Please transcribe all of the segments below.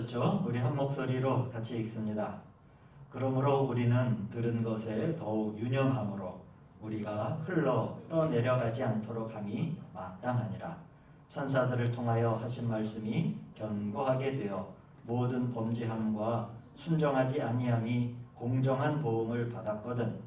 보셨죠? 우리 한 목소리로 같이 읽습니다. 그러므로 우리는 들은 것에 더욱 유념함으로 우리가 흘러 떠내려가지 않도록 함이 마땅하니라. 천사들을 통하여 하신 말씀이 견고하게 되어 모든 범죄함과 순종하지 아니함이 공정한 보응을 받았거든.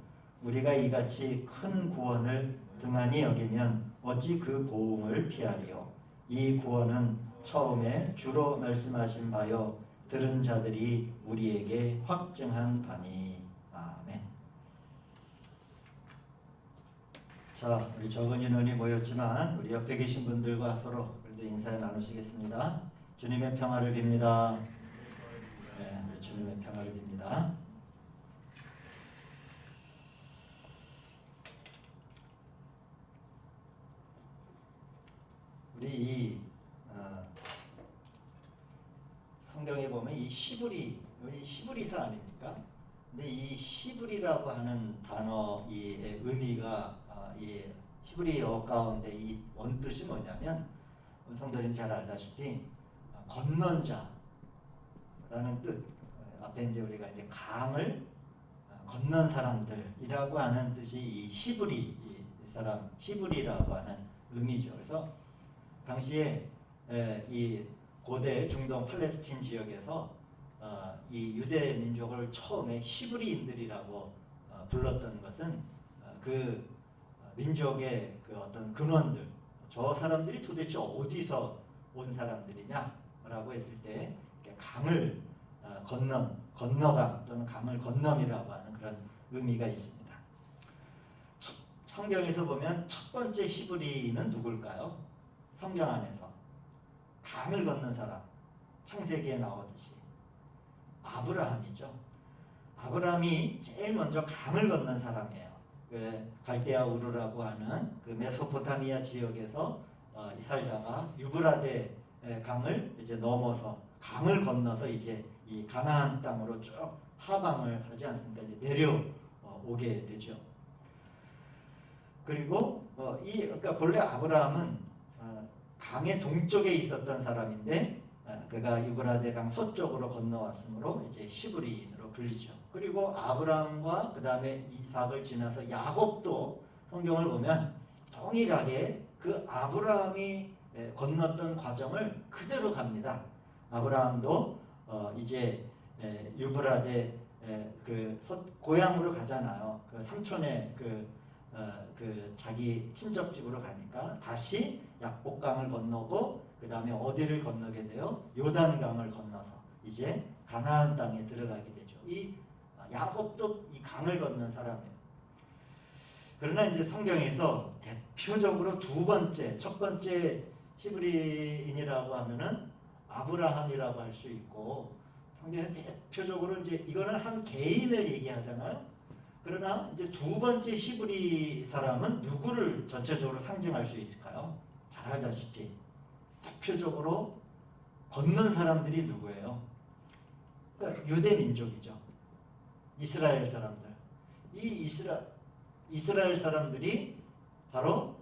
우리가 이같이 큰 구원을 등한히 여기면 어찌 그 보응을 피하리요. 이 구원은 처음에 주로 말씀하신 바요 들은 자들이 우리에게 확증한 바니. 아멘. 자, 우리 적은 인원이 모였지만 우리 옆에 계신 분들과 서로 그래도 인사 나누시겠습니다. 주님의 평화를 빕니다. 네, 우리 주님의 평화를 빕니다. 우리 이 성경에 보면 이 시브리, 우리 시브리사 아닙니까? 근데 이 시브리라고 하는 단어의 의미가 이 히브리어 가운데 이 원뜻이 뭐냐면 성도님 잘 알다시피 건넌 자라는 뜻. 앞에 이제 우리가 이제 강을 건넌 사람들이라고 하는 뜻이 이 시브리 이 사람 시브리라고 하는 의미죠. 그래서 당시에 이 고대 중동 팔레스틴 지역에서 이 유대 민족을 처음에 히브리인들이라고 불렀던 것은 그 민족의 그 어떤 근원들, 저 사람들이 도대체 어디서 온 사람들이냐라고 했을 때 강을 건너감 또는 강을 건넘이라고 하는 그런 의미가 있습니다. 성경에서 보면 첫 번째 히브리는 누굴까요? 성경 안에서 강을 건넌 사람, 창세기에 나오듯이 아브라함이죠. 아브라함이 제일 먼저 강을 건넌 사람이에요. 그 갈대아 우르라고 하는 그 메소포타미아 지역에서 살다가 유브라데 강을 이제 넘어서 강을 건너서 이제 이 가나안 땅으로 쭉 하방을 하지 않습니까? 이제 내려오게 되죠. 그리고 그러니까 본래 아브라함은 강의 동쪽에 있었던 사람인데 그가 유브라데 강 서쪽으로 건너왔으므로 이제 히브리인으로 불리죠. 그리고 아브라함과 그 다음에 이삭을 지나서 야곱도 성경을 보면 동일하게 그 아브라함이 건넜던 과정을 그대로 갑니다. 아브라함도 이제 유브라데 그 고향으로 가잖아요. 그 삼촌의 그 자기 친척집으로 가니까 다시 약복강을 건너고 그 다음에 어디를 건너게 돼요? 요단강을 건너서 이제 가나안 땅에 들어가게 되죠. 이 야곱도 이 강을 건넌 사람이에요. 그러나 이제 성경에서 대표적으로 첫 번째 히브리인이라고 하면은 아브라함이라고 할 수 있고, 성경에서 대표적으로 이제 이거는 한 개인을 얘기하잖아요. 그러나 이제 두 번째 히브리 사람은 누구를 전체적으로 상징할 수 있을까요? 잘 알다시피 대표적으로 건넌 사람들이 누구예요? 그러니까 유대 민족이죠. 이스라엘 사람들. 이 이스라엘 사람들이 바로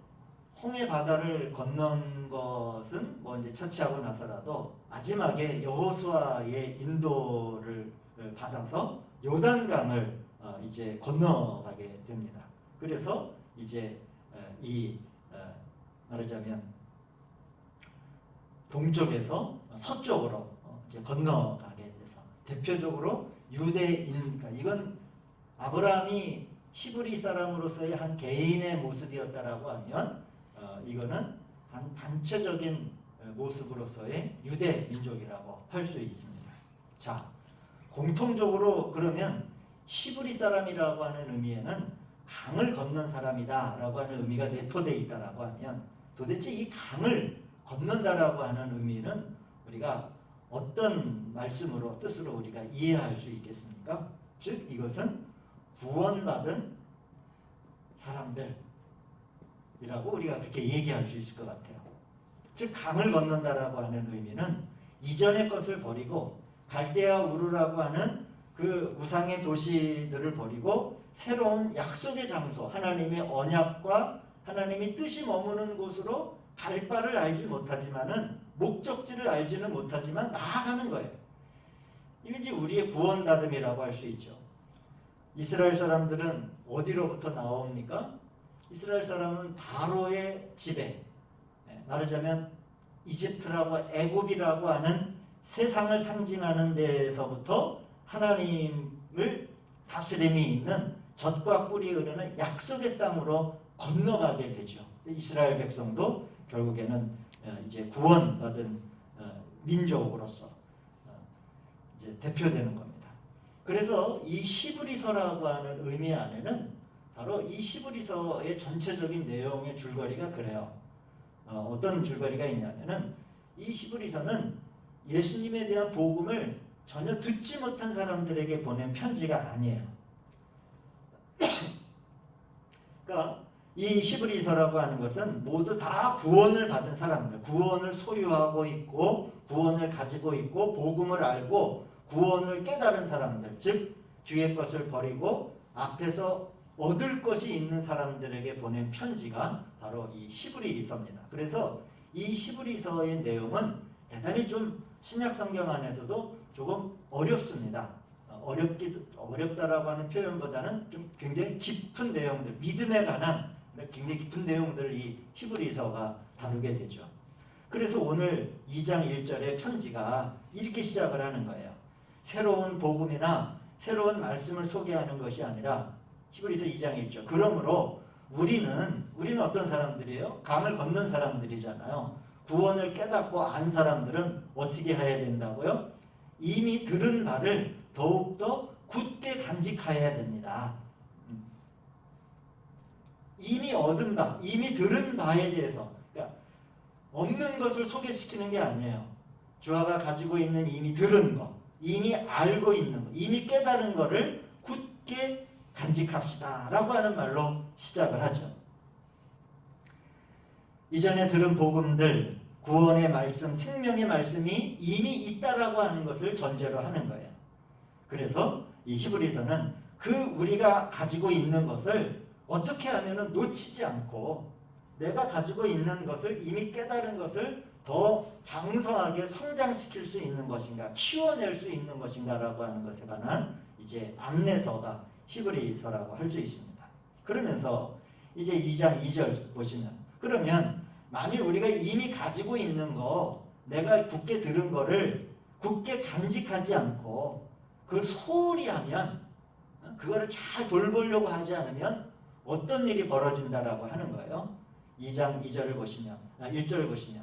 홍해 바다를 건넌 것은 뭐 이제 처치하고 나서라도 마지막에 여호수아의 인도를 받아서 요단강을 이제 건너가게 됩니다. 그래서 이제 말하자면 동쪽에서 서쪽으로 이제 건너가게 돼서 대표적으로 유대인, 그러니까 이건 아브라함이 히브리 사람으로서의 한 개인의 모습이었다라고 하면 이거는 한 단체적인 모습으로서의 유대 민족이라고 할 수 있습니다. 자, 공통적으로 그러면 히브리 사람이라고 하는 의미에는 강을 건넌 사람이다라고 하는 의미가 내포되어 있다라고 하면 도대체 이 강을 건넌다라고 하는 의미는 우리가 어떤 말씀으로 뜻으로 우리가 이해할 수 있겠습니까? 즉 이것은 구원받은 사람들이라고 우리가 그렇게 얘기할 수 있을 것 같아요. 즉 강을 건넌다라고 하는 의미는 이전의 것을 버리고 갈대아 우르라고 하는 그 우상의 도시들을 버리고 새로운 약속의 장소, 하나님의 언약과 하나님의 뜻이 머무는 곳으로 갈 바를 알지 못하지만은 목적지를 알지는 못하지만 나아가는 거예요. 이게 이제 우리의 구원받음이라고 할 수 있죠. 이스라엘 사람들은 어디로부터 나옵니까? 이스라엘 사람은 바로의 지배, 말하자면 이집트라고 애굽이라고 하는 세상을 상징하는 데에서부터 하나님을 다스림이 있는 젖과 꿀이 흐르는 약속의 땅으로 건너가게 되죠. 이스라엘 백성도 결국에는 이제 구원받은 민족으로서 이제 대표되는 겁니다. 그래서 이 시브리서라고 하는 의미 안에는 바로 이 시브리서의 전체적인 내용의 줄거리가 그래요. 어떤 줄거리가 있냐면은 이 시브리서는 예수님에 대한 복음을 전혀 듣지 못한 사람들에게 보낸 편지가 아니에요. 그러니까 이 히브리서라고 하는 것은 모두 다 구원을 받은 사람들, 구원을 소유하고 있고 구원을 가지고 있고 복음을 알고 구원을 깨달은 사람들, 즉 뒤에 것을 버리고 앞에서 얻을 것이 있는 사람들에게 보낸 편지가 바로 이 히브리서입니다. 그래서 이 히브리서의 내용은 대단히 좀 신약 성경 안에서도 조금 어렵습니다. 어렵다라고 하는 표현보다는 좀 굉장히 깊은 내용들, 믿음에 관한 굉장히 깊은 내용들을 이 히브리서가 다루게 되죠. 그래서 오늘 2장 1절의 편지가 이렇게 시작을 하는 거예요. 새로운 복음이나 새로운 말씀을 소개하는 것이 아니라 히브리서 2장 1절. 그러므로 우리는 어떤 사람들이에요? 강을 건넌 사람들이잖아요. 구원을 깨닫고 안 사람들은 어떻게 해야 된다고요? 이미 들은 바를 더욱더 굳게 간직해야 됩니다. 이미 얻은 바, 이미 들은 바에 대해서, 그러니까 없는 것을 소개시키는 게 아니에요. 주아가 가지고 있는 이미 들은 것, 이미 알고 있는 것, 이미 깨달은 것을 굳게 간직합시다 라고 하는 말로 시작을 하죠. 이전에 들은 복음들, 구원의 말씀, 생명의 말씀이 이미 있다라고 하는 것을 전제로 하는 거예요. 그래서 이 히브리서는 그 우리가 가지고 있는 것을 어떻게 하면 놓치지 않고 내가 가지고 있는 것을 이미 깨달은 것을 더 장성하게 성장시킬 수 있는 것인가, 키워낼 수 있는 것인가라고 하는 것에 관한 이제 안내서가 히브리서라고 할 수 있습니다. 그러면서 이제 2장 2절 보시면, 그러면 만일 우리가 이미 가지고 있는 거, 내가 굳게 들은 거를 굳게 간직하지 않고 그걸 소홀히 하면, 그거를 잘 돌보려고 하지 않으면 어떤 일이 벌어진다라고 하는 거예요. 2장 2절을 보시면, 1절을 보시면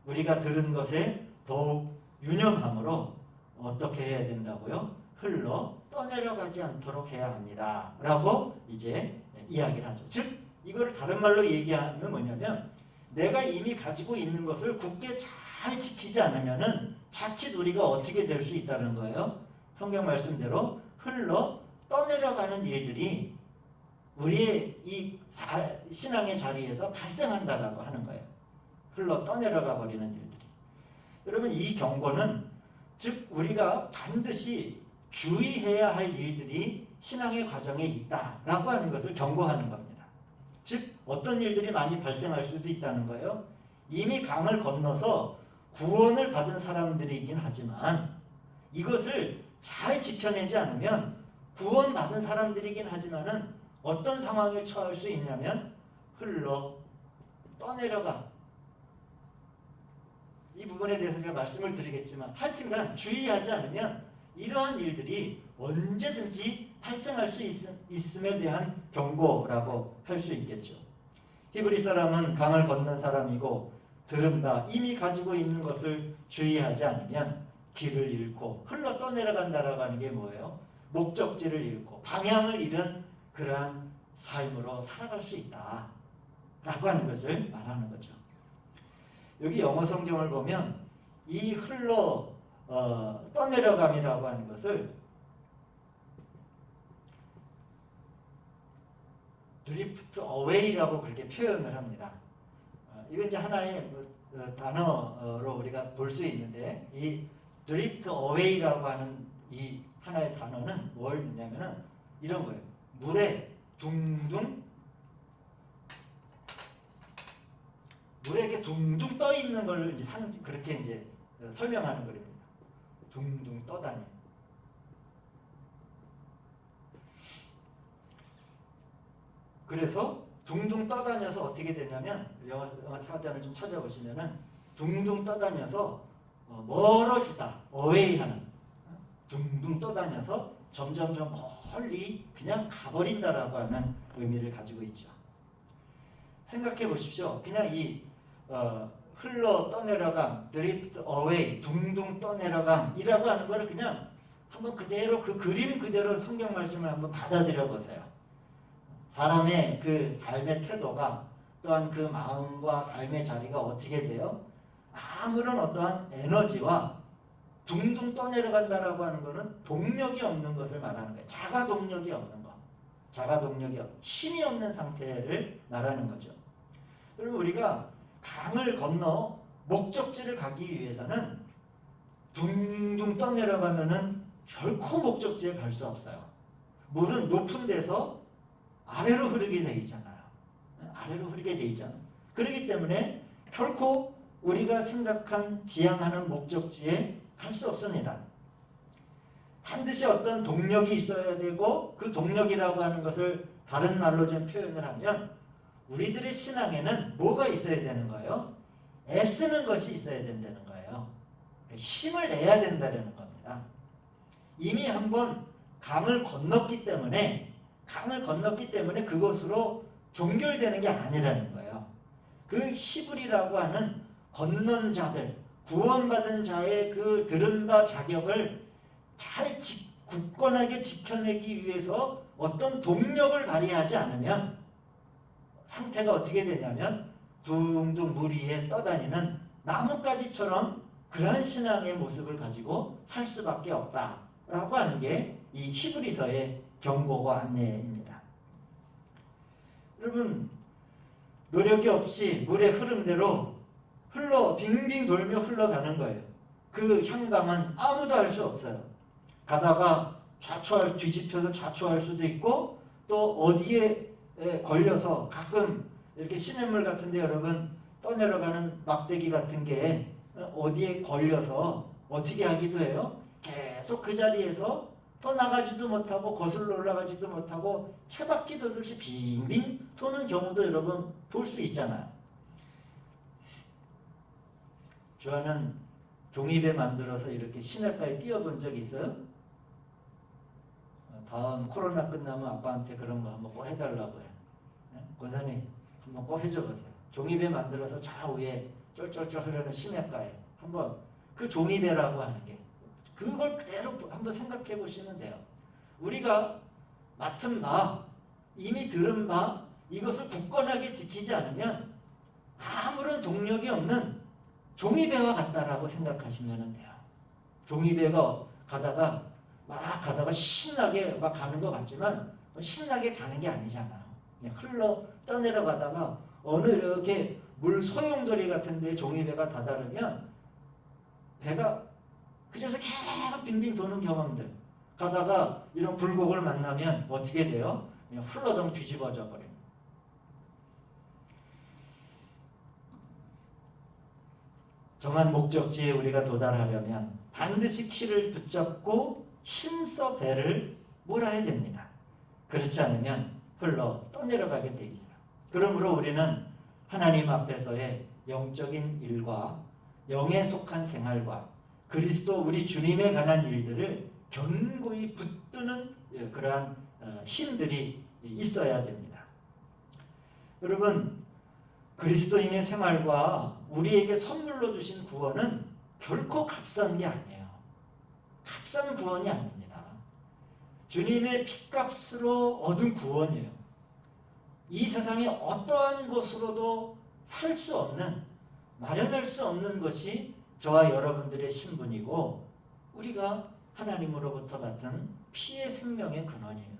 우리가 들은 것에 더욱 유념함으로 어떻게 해야 된다고요? 흘러 떠내려가지 않도록 해야 합니다 라고 이제 이야기를 하죠. 즉 이걸 다른 말로 얘기하면 뭐냐면, 내가 이미 가지고 있는 것을 굳게 잘 지키지 않으면은 자칫 우리가 어떻게 될 수 있다는 거예요. 성경 말씀대로 흘러 떠내려가는 일들이 우리의 이 신앙의 자리에서 발생한다라고 하는 거예요. 흘러 떠내려가 버리는 일들이. 여러분, 이 경고는 즉 우리가 반드시 주의해야 할 일들이 신앙의 과정에 있다라고 하는 것을 경고하는 겁니다. 즉 어떤 일들이 많이 발생할 수도 있다는 거예요. 이미 강을 건너서 구원을 받은 사람들이긴 하지만 이것을 잘 지켜내지 않으면 구원받은 사람들이긴 하지만은 어떤 상황에 처할 수 있냐면 흘러 떠내려가. 이 부분에 대해서 제가 말씀을 드리겠지만 하여튼간 주의하지 않으면 이러한 일들이 언제든지 발생할 수 있음에 대한 경고라고 할 수 있겠죠. 히브리 사람은 강을 건넌 사람이고 들은 바 이미 가지고 있는 것을 주의하지 않으면 길을 잃고 흘러 떠내려간다라고 하는 게 뭐예요? 목적지를 잃고 방향을 잃은 그러한 삶으로 살아갈 수 있다라고 하는 것을 말하는 거죠. 여기 영어 성경을 보면 이 흘러 떠내려감이라고 하는 것을 drift away라고 그렇게 표현을 합니다. 이건 이제 하나의 단어로 우리가 볼 수 있는데, 이 drift away라고 하는 이 하나의 단어는 뭘 있냐면은 이런 거예요. 물에 둥둥, 물에 이렇게 둥둥 떠 있는 걸 이제 그렇게 이제 설명하는 거입니다. 둥둥 떠다니. 그래서 둥둥 떠다녀서 어떻게 되냐면 영어 사전을 좀 찾아보시면은 둥둥 떠다녀서 멀어지다, 어웨이하는, 둥둥 떠다녀서 점점점 멀리 그냥 가버린다라고 하는 의미를 가지고 있죠. 생각해 보십시오. 그냥 이 흘러 떠내려감, drift away, 둥둥 떠내려감이라고 하는 거를 그냥 한번 그대로 그 그림 그대로 성경 말씀을 한번 받아들여 보세요. 사람의 그 삶의 태도가 또한 그 마음과 삶의 자리가 어떻게 돼요? 아무런 어떠한 에너지와 둥둥 떠내려간다라고 하는 것은 동력이 없는 것을 말하는 거예요. 자가 동력이 없는 것. 자가 동력이 힘이 없는 상태를 말하는 거죠. 그럼 우리가 강을 건너 목적지를 가기 위해서는 둥둥 떠내려가면은 결코 목적지에 갈 수 없어요. 물은 높은 데서 아래로 흐르게 돼 있잖아요. 아래로 흐르게 돼 있잖아요. 그렇기 때문에 결코 우리가 생각한 지향하는 목적지에 갈 수 없습니다. 반드시 어떤 동력이 있어야 되고 그 동력이라고 하는 것을 다른 말로 좀 표현을 하면 우리들의 신앙에는 뭐가 있어야 되는 거예요? 애쓰는 것이 있어야 된다는 거예요. 힘을 내야 된다는 겁니다. 이미 한번 강을 건넜기 때문에 그것으로 종결되는 게 아니라는 거예요. 그 히브리라고 하는 건넌 자들, 구원받은 자의 그 들은 바 자격을 잘 굳건하게 지켜내기 위해서 어떤 동력을 발휘하지 않으면 상태가 어떻게 되냐면 둥둥 물 위에 떠다니는 나뭇가지처럼 그러한 신앙의 모습을 가지고 살 수밖에 없다라고 하는 게 이 히브리서의 경고와 안내입니다. 여러분, 노력이 없이 물의 흐름대로 빙빙 돌며 흘러가는 거예요. 그 향방은 아무도 알 수 없어요. 가다가 뒤집혀서 좌초할 수도 있고 또 어디에 걸려서 가끔 이렇게 시냇물 같은데 여러분 떠내려가는 막대기 같은 게 어디에 걸려서 어떻게 하기도 해요. 계속 그 자리에서 떠나가지도 못하고 거슬러 올라가지도 못하고 채바퀴 돌듯이 빙빙 도는 경우도 여러분 볼 수 있잖아요. 주아는 종이배 만들어서 이렇게 시냇가에 띄워본 적 있어요? 다음 코로나 끝나면 아빠한테 그런 거 한번 꼭 해달라고 해요. 권사님 한번 꼭 해줘보세요. 종이배 만들어서 저 위에 쫄쫄쫄 흐르는 시냇가에 한번 그 종이배라고 하는 게 그걸 그대로 한번 생각해 보시면 돼요. 우리가 맡은 바, 이미 들은 바 이것을 굳건하게 지키지 않으면 아무런 동력이 없는 종이배와 같다라고 생각하시면 돼요. 종이배가 가다가 신나게 막 가는 것 같지만 신나게 가는 게 아니잖아요. 그냥 흘러 떠내려가다가 어느 이렇게 물 소용돌이 같은 데 종이배가 다다르면 배가 그저서 계속 빙빙 도는 경험들 가다가 이런 굴곡을 만나면 어떻게 돼요? 그냥 훌러덩 뒤집어져 버려요. 정한 목적지에 우리가 도달하려면 반드시 키를 붙잡고 힘써 배를 몰아야 됩니다. 그렇지 않으면 흘러 떠내려가게 돼 있어요. 그러므로 우리는 하나님 앞에서의 영적인 일과 영에 속한 생활과 그리스도 우리 주님에 관한 일들을 견고히 붙드는 그러한 힘들이 있어야 됩니다. 여러분, 그리스도인의 생활과 우리에게 선물로 주신 구원은 결코 값싼 게 아니에요. 값싼 구원이 아닙니다. 주님의 핏값으로 얻은 구원이에요. 이 세상에 어떠한 것으로도 살 수 없는, 마련할 수 없는 것이 저와 여러분들의 신분이고 우리가 하나님으로부터 받은 피의 생명의 근원이에요.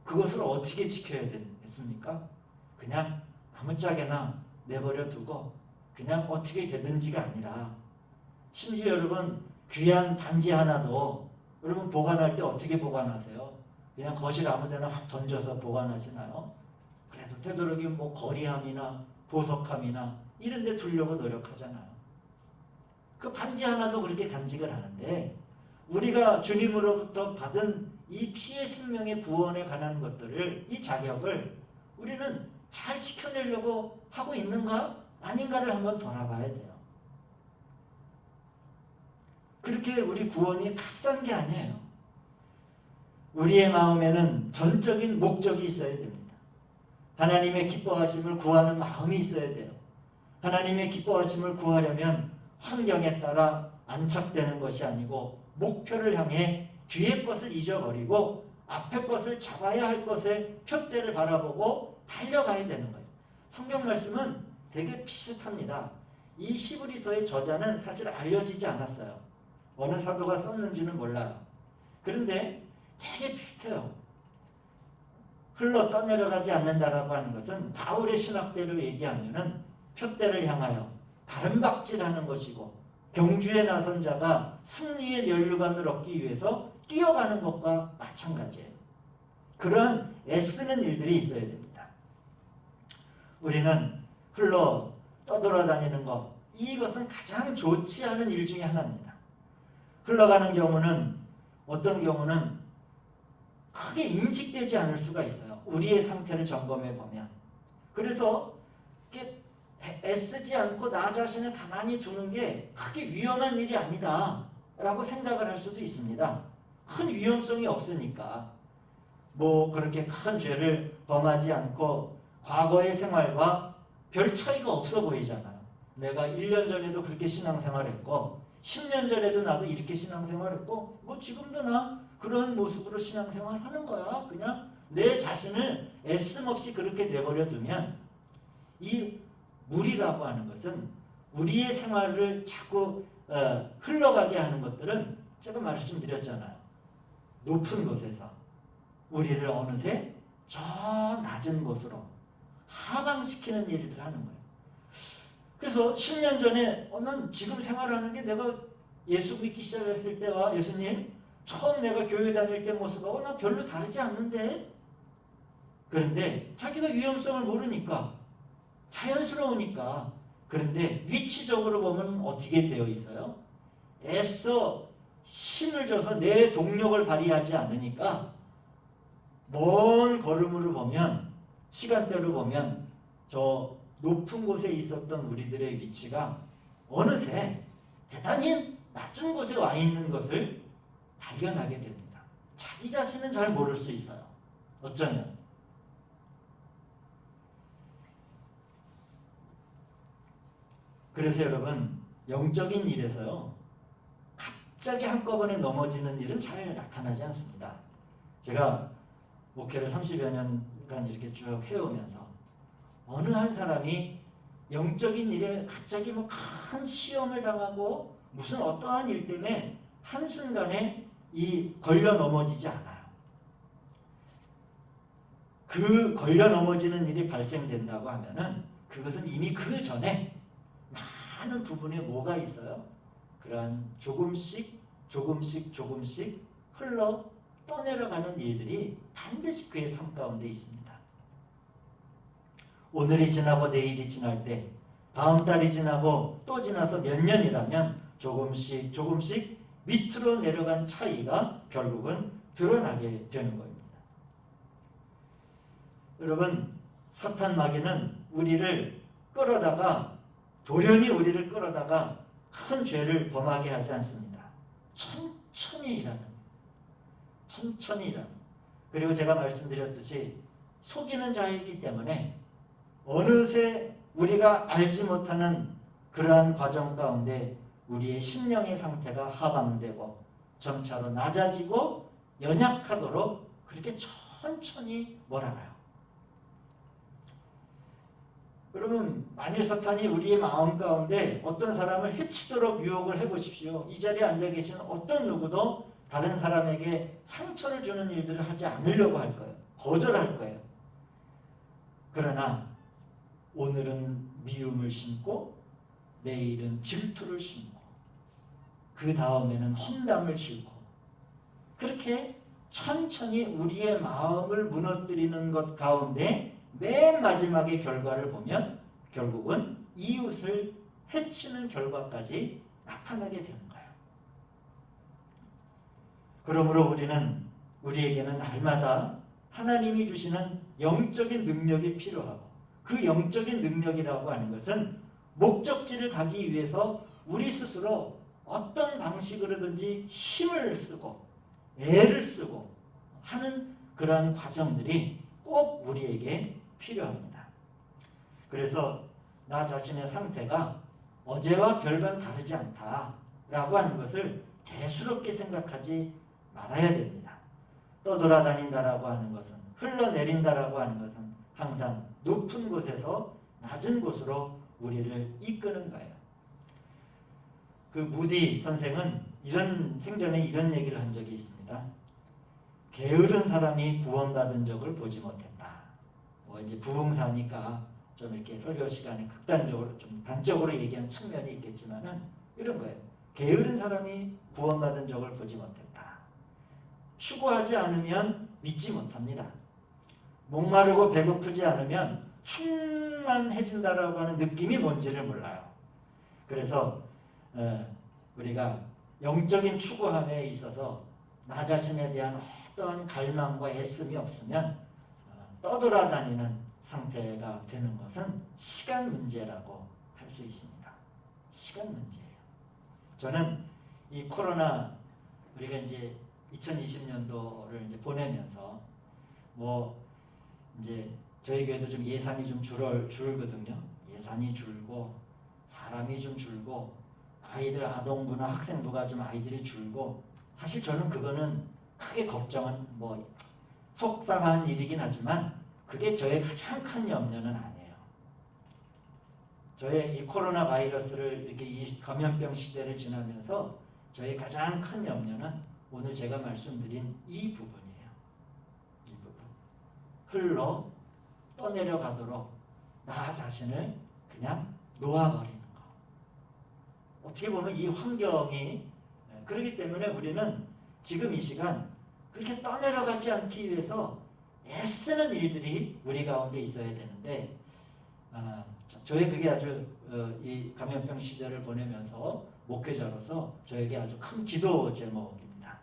그것을 어떻게 지켜야 되겠습니까? 그냥 아무짝에나 내버려 두고 그냥 어떻게 되든지가 아니라 심지어 여러분 귀한 반지 하나도 여러분 보관할 때 어떻게 보관하세요? 그냥 거실 아무데나 확 던져서 보관하시나요? 그래도 되도록이면 거리함이나 보석함이나 이런 데 두려고 노력하잖아요. 그 반지 하나도 그렇게 간직을 하는데 우리가 주님으로부터 받은 이 피의 생명의 구원에 관한 것들을 이 자격을 우리는 잘 지켜내려고 하고 있는가 아닌가를 한번 돌아봐야 돼요. 그렇게 우리 구원이 값싼 게 아니에요. 우리의 마음에는 전적인 목적이 있어야 됩니다. 하나님의 기뻐하심을 구하는 마음이 있어야 돼요. 하나님의 기뻐하심을 구하려면 환경에 따라 안착되는 것이 아니고 목표를 향해 뒤의 것을 잊어버리고 앞의 것을 잡아야 할 것에 표대를 바라보고 달려가야 되는 거예요. 성경 말씀은 되게 비슷합니다. 이 히브리서의 저자는 사실 알려지지 않았어요. 어느 사도가 썼는지는 몰라요. 그런데 되게 비슷해요. 흘러 떠내려가지 않는다라고 하는 것은 바울의 신학대로 얘기하면은 표대를 향하여 다른 박질하는 것이고 경주에 나선 자가 승리의 면류관을 얻기 위해서 뛰어가는 것과 마찬가지예요. 그런 애쓰는 일들이 있어야 됩니다. 우리는 흘러 떠돌아다니는 것, 이것은 가장 좋지 않은 일 중에 하나입니다. 흘러가는 경우는 어떤 경우는 크게 인식되지 않을 수가 있어요. 우리의 상태를 점검해 보면. 그래서 애쓰지 않고 나 자신을 가만히 두는 게 크게 위험한 일이 아니다 라고 생각을 할 수도 있습니다. 큰 위험성이 없으니까 뭐 그렇게 큰 죄를 범하지 않고 과거의 생활과 별 차이가 없어 보이잖아요. 내가 1년 전에도 그렇게 신앙생활했고 10년 전에도 나도 이렇게 신앙생활했고 뭐 지금도 나 그런 모습으로 신앙생활하는 거야. 그냥 내 자신을 애씀 없이 그렇게 내버려 두면 이 물이라고 하는 것은 우리의 생활을 자꾸 흘러가게 하는 것들은 제가 말씀드렸잖아요. 높은 곳에서 우리를 어느새 저 낮은 곳으로 하강시키는 일을 하는 거예요. 그래서 10년 전에 난 지금 생활하는 게 내가 예수 믿기 시작했을 때와 예수님 처음 내가 교회 다닐 때 모습하고 나 별로 다르지 않는데, 그런데 자기가 위험성을 모르니까 자연스러우니까. 그런데 위치적으로 보면 어떻게 되어 있어요? 애써 힘을 줘서 내 동력을 발휘하지 않으니까 먼 걸음으로 보면 시간대로 보면 저 높은 곳에 있었던 우리들의 위치가 어느새 대단히 낮은 곳에 와 있는 것을 발견하게 됩니다. 자기 자신은 잘 모를 수 있어요. 어쩌면. 그래서 여러분, 영적인 일에서요, 갑자기 한꺼번에 넘어지는 일은 잘 나타나지 않습니다. 제가 목회를 30여 년간 이렇게 쭉 해오면서 어느 한 사람이 영적인 일에 갑자기 뭐 큰 시험을 당하고 무슨 어떠한 일 때문에 한순간에 걸려 넘어지지 않아요. 그 걸려 넘어지는 일이 발생된다고 하면은 그것은 이미 그 전에 많은 부분에 뭐가 있어요? 그러한 조금씩 흘러 떠내려가는 일들이 반드시 그의 삶 가운데 있습니다. 오늘이 지나고 내일이 지날 때, 다음 달이 지나고 또 지나서 몇 년이라면 조금씩 밑으로 내려간 차이가 결국은 드러나게 되는 겁니다. 여러분, 사탄 마귀는 우리를 끌어다가, 돌연히 우리를 끌어다가 큰 죄를 범하게 하지 않습니다. 천천히 일하는. 그리고 제가 말씀드렸듯이 속이는 자이기 때문에 어느새 우리가 알지 못하는 그러한 과정 가운데 우리의 심령의 상태가 하강되고 점차로 낮아지고 연약하도록 그렇게 천천히 몰아가요. 그러면 만일 사탄이 우리의 마음 가운데 어떤 사람을 해치도록 유혹을 해보십시오. 이 자리에 앉아 계신 어떤 누구도 다른 사람에게 상처를 주는 일들을 하지 않으려고 할 거예요. 거절할 거예요. 그러나 오늘은 미움을 심고 내일은 질투를 심고 그 다음에는 험담을 심고 그렇게 천천히 우리의 마음을 무너뜨리는 것 가운데 맨 마지막의 결과를 보면 결국은 이웃을 해치는 결과까지 나타나게 되는 거예요. 그러므로 우리에게는 날마다 하나님이 주시는 영적인 능력이 필요하고, 그 영적인 능력이라고 하는 것은 목적지를 가기 위해서 우리 스스로 어떤 방식으로든지 힘을 쓰고 애를 쓰고 하는 그러한 과정들이 꼭 우리에게 필요합니다. 그래서 나 자신의 상태가 어제와 별반 다르지 않다라고 하는 것을 대수롭게 생각하지 말아야 됩니다. 떠돌아다닌다라고 하는 것은, 흘러내린다라고 하는 것은 항상 높은 곳에서 낮은 곳으로 우리를 이끄는 거예요. 그 무디 선생은 생전에 이런 얘기를 한 적이 있습니다. 게으른 사람이 구원받은 적을 보지 못했다. 이제 부흥사니까 좀 이렇게 설교 시간에 극단적으로 좀 단적으로 얘기한 측면이 있겠지만은 이런 거예요. 게으른 사람이 구원받은 적을 보지 못했다. 추구하지 않으면 믿지 못합니다. 목마르고 배고프지 않으면 충만해진다라고 하는 느낌이 뭔지를 몰라요. 그래서 우리가 영적인 추구함에 있어서 나 자신에 대한 어떠한 갈망과 애씀이 없으면 떠돌아다니는 상태가 되는 것은 시간 문제라고 할 수 있습니다. 시간 문제예요. 저는 이 코로나, 우리가 이제 2020년도를 이제 보내면서 이제 저희 교회도 좀 예산이 좀 줄거든요. 예산이 줄고 사람이 좀 줄고 아동부나 학생부가 좀 아이들이 줄고, 사실 저는 그거는 크게 걱정은 속상한 일이긴 하지만 그게 저의 가장 큰 염려는 아니에요. 저의 이 코로나 바이러스를 이렇게 이 감염병 시대를 지나면서 저의 가장 큰 염려는 오늘 제가 말씀드린 이 부분이에요. 이 부분. 떠내려가도록 나 자신을 그냥 놓아버리는 거. 어떻게 보면 이 환경이 그렇기 때문에 우리는 지금 이 시간 그렇게 떠내려가지 않기 위해서 애쓰는 일들이 우리 가운데 있어야 되는데, 저의 그게 아주 이 감염병 시대를 보내면서 목회자로서 저에게 아주 큰 기도 제목입니다.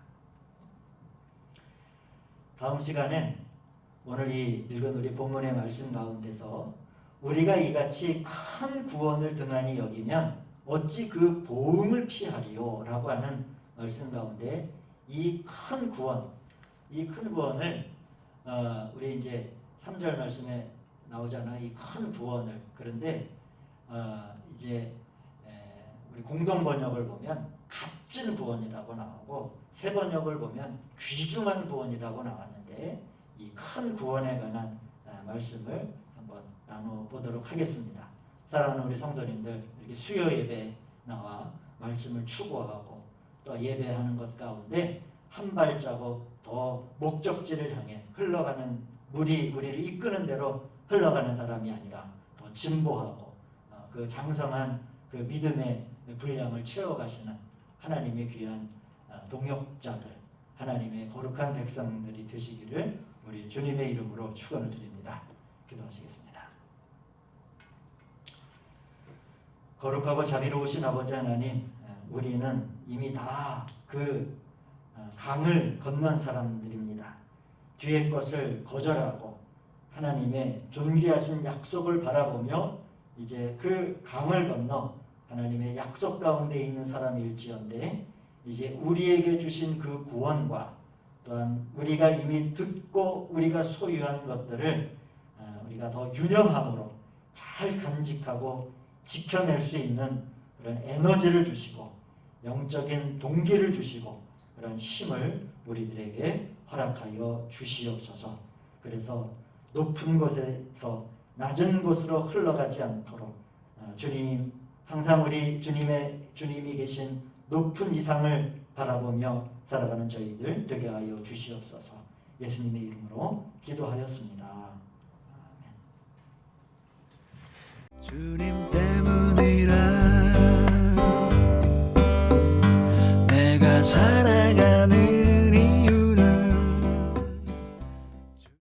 다음 시간엔 오늘 이 읽은 우리 본문의 말씀 가운데서 우리가 이같이 큰 구원을 등한히 여기면 어찌 그 보응을 피하리요? 라고 하는 말씀 가운데 이 큰 구원을 우리 이제 3절 말씀에 나오잖아. 이 큰 구원을. 그런데 이제 우리 공동 번역을 보면 값진 구원이라고 나오고, 새 번역을 보면 귀중한 구원이라고 나왔는데, 이 큰 구원에 관한 말씀을 한번 나눠보도록 하겠습니다. 사랑하는 우리 성도님들, 이렇게 수요 예배 나와 말씀을 추구하고 또 예배하는 것 가운데 한 발자국 더 목적지를 향해 흘러가는 우리를 이끄는 대로 흘러가는 사람이 아니라 더 진보하고 그 장성한 그 믿음의 분량을 채워가시는 하나님의 귀한 동역자들, 하나님의 거룩한 백성들이 되시기를 우리 주님의 이름으로 축원을 드립니다. 기도하시겠습니다. 거룩하고 자비로우신 아버지 하나님, 우리는 이미 다 그 강을 건넌 사람들입니다. 뒤의 것을 거절하고 하나님의 존귀하신 약속을 바라보며 이제 그 강을 건너 하나님의 약속 가운데 있는 사람일지언데, 이제 우리에게 주신 그 구원과 또한 우리가 이미 듣고 우리가 소유한 것들을 우리가 더 유념함으로 잘 간직하고 지켜낼 수 있는 그런 에너지를 주시고 영적인 동기를 주시고 그런 힘을 우리들에게 허락하여 주시옵소서. 그래서 높은 곳에서 낮은 곳으로 흘러가지 않도록 주님, 항상 우리 주님이 계신 높은 이상을 바라보며 살아가는 저희들 되게 하여 주시옵소서. 예수님의 이름으로 기도하였습니다. 아멘. 주님 때문이라 내가 살아